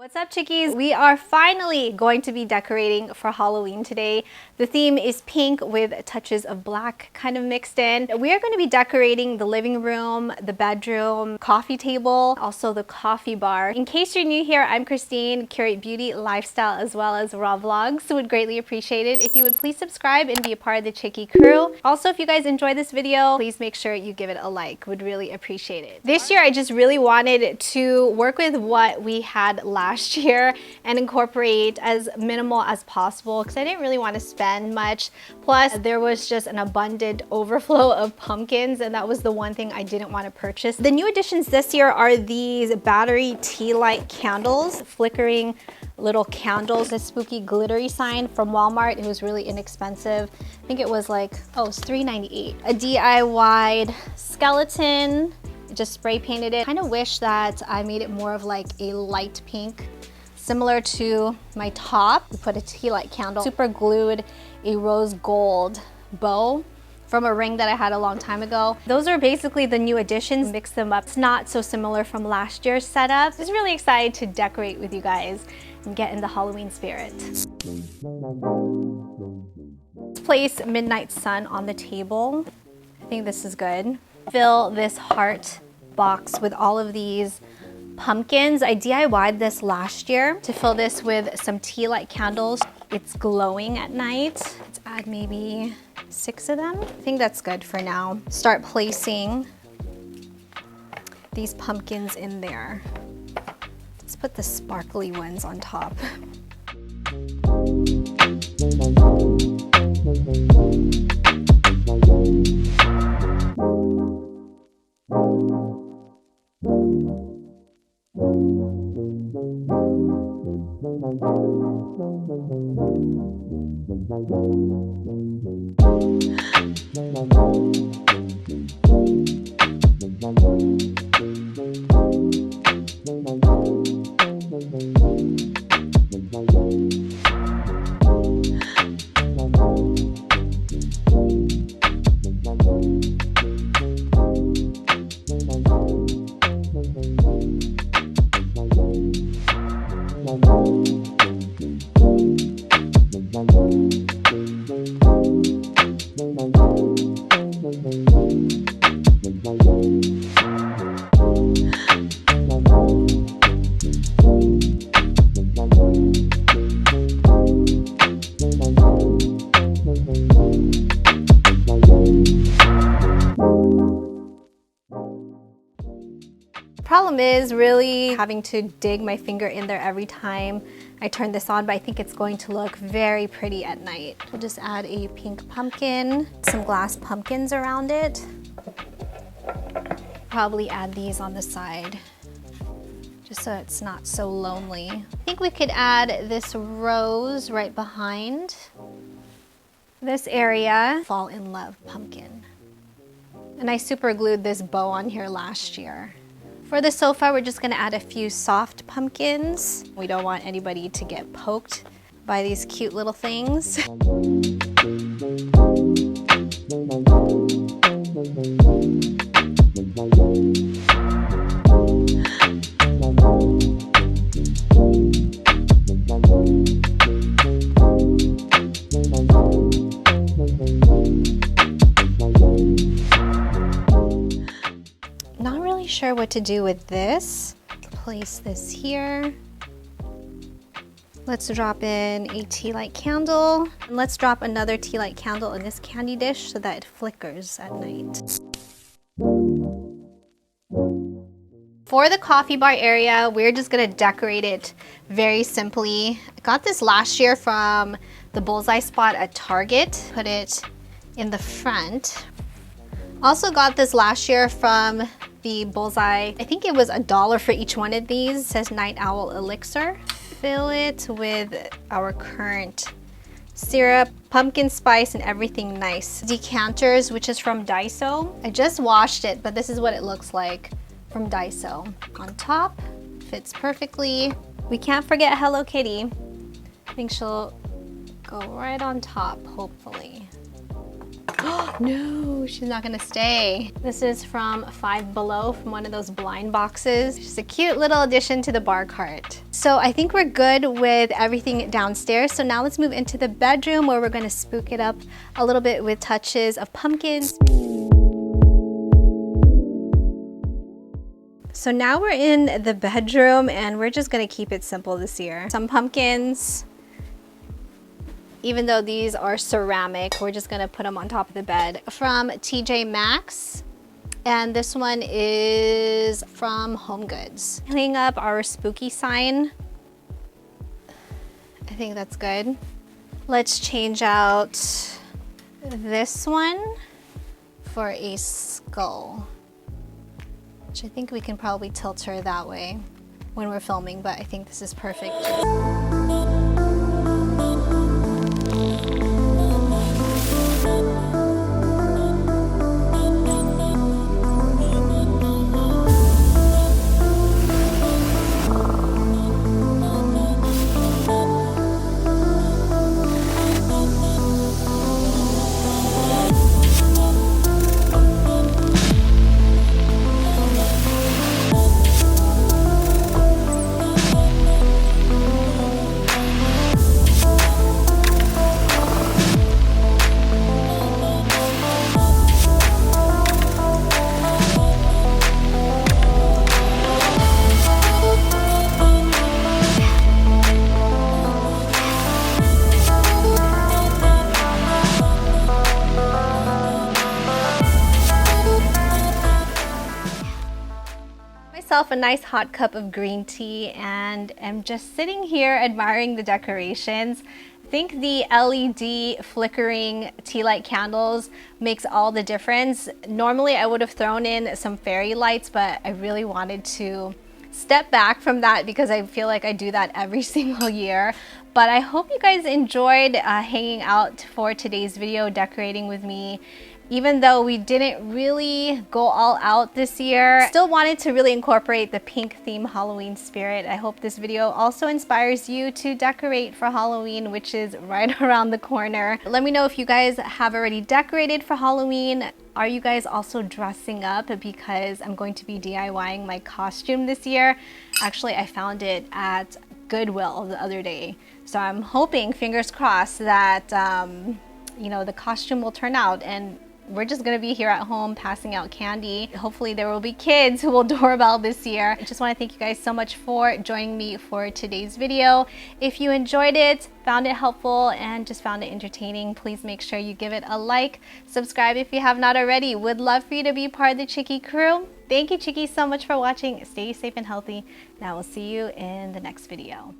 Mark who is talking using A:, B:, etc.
A: What's up, chickies? We are finally going to be decorating for Halloween today. The theme is pink with touches of black kind of mixed in. We are going to be decorating the living room, the bedroom, coffee table, also the coffee bar. In case you're new here, I'm Christine, curate beauty, lifestyle, as well as raw vlogs. Would greatly appreciate it if you would please subscribe and be a part of the Chickie crew. Also, if you guys enjoy this video, please make sure you give it a like. Would really appreciate it. This year, I just really wanted to work with what we had last year and incorporate as minimal as possible because I didn't really want to spend much. Plus, there was just an abundant overflow of pumpkins, and that was the one thing I didn't want to purchase. The new additions this year are these battery tea light candles, flickering little candles, this spooky glittery sign from Walmart. It was really inexpensive. I think it was like, oh, it's $3.98. A DIY skeleton, just spray painted it. Kind of wish that I made it more of like a light pink, similar to my top. We put a tea light candle, super glued a rose gold bow from a ring that I had a long time ago. Those are basically the new additions. Mix them up. It's not so similar from last year's setup. Just really excited to decorate with you guys and get in the Halloween spirit. Let's place Midnight Sun on the table. I think this is good. Fill this heart box with all of these pumpkins. I DIY'd this last year to fill this with some tea light candles. It's glowing at night. Let's add maybe 6 of them. I think that's good for now. Start placing these pumpkins in there. Let's put the sparkly ones on top. Problem is really having to dig my finger in there every time I turn this on, but I think it's going to look very pretty at night. We'll just add a pink pumpkin, some glass pumpkins around it. Probably add these on the side, just so it's not so lonely. I think we could add this rose right behind this area. Fall in Love pumpkin. And I super glued this bow on here last year. For the sofa, we're just gonna add a few soft pumpkins. We don't want anybody to get poked by these cute little things. Sure what to do with this. Place this here. Let's drop in a tea light candle. And let's drop another tea light candle in this candy dish so that it flickers at night. For the coffee bar area, we're just gonna decorate it very simply. I got this last year from the bullseye spot at Target. Put it in the front. Also got this last year from the bullseye. I think it was $1 for each one of these. It says Night Owl Elixir. Fill it with our current syrup, pumpkin spice, and everything nice. Decanters, which is from Daiso. I just washed it, but this is what it looks like from Daiso. On top, fits perfectly. We can't forget Hello Kitty. I think she'll go right on top, hopefully. No, she's not gonna stay. This is from Five Below, from one of those blind boxes. Just a cute little addition to the bar cart. So I think we're good with everything downstairs. So now let's move into the bedroom where we're gonna spook it up a little bit with touches of pumpkins. So now we're in the bedroom and we're just gonna keep it simple this year. Some pumpkins. Even though these are ceramic, we're just gonna put them on top of the bed. From TJ Maxx, and this one is from Home Goods. Hang up our spooky sign. I think that's good. Let's change out this one for a skull, which I think we can probably tilt her that way when we're filming, but I think this is perfect. A nice hot cup of green tea and am just sitting here admiring the decorations. I think the LED flickering tea light candles makes all the difference. Normally I would have thrown in some fairy lights, but I really wanted to step back from that because I feel like I do that every single year. But I hope you guys enjoyed hanging out for today's video, decorating with me. Even though we didn't really go all out this year, still wanted to really incorporate the pink theme Halloween spirit. I hope this video also inspires you to decorate for Halloween, which is right around the corner. Let me know if you guys have already decorated for Halloween. Are you guys also dressing up? Because I'm going to be DIYing my costume this year. Actually, I found it at Goodwill the other day. So I'm hoping, fingers crossed, that you know, the costume will turn out, and we're just gonna be here at home passing out candy. Hopefully there will be kids who will doorbell this year. I just want to thank you guys so much for joining me for today's video. If you enjoyed it, found it helpful, and just found it entertaining, please make sure you give it a like. Subscribe if you have not already. Would love for you to be part of the Chicky crew. Thank you, Chickies, so much for watching. Stay safe and healthy, and I will see you in the next video.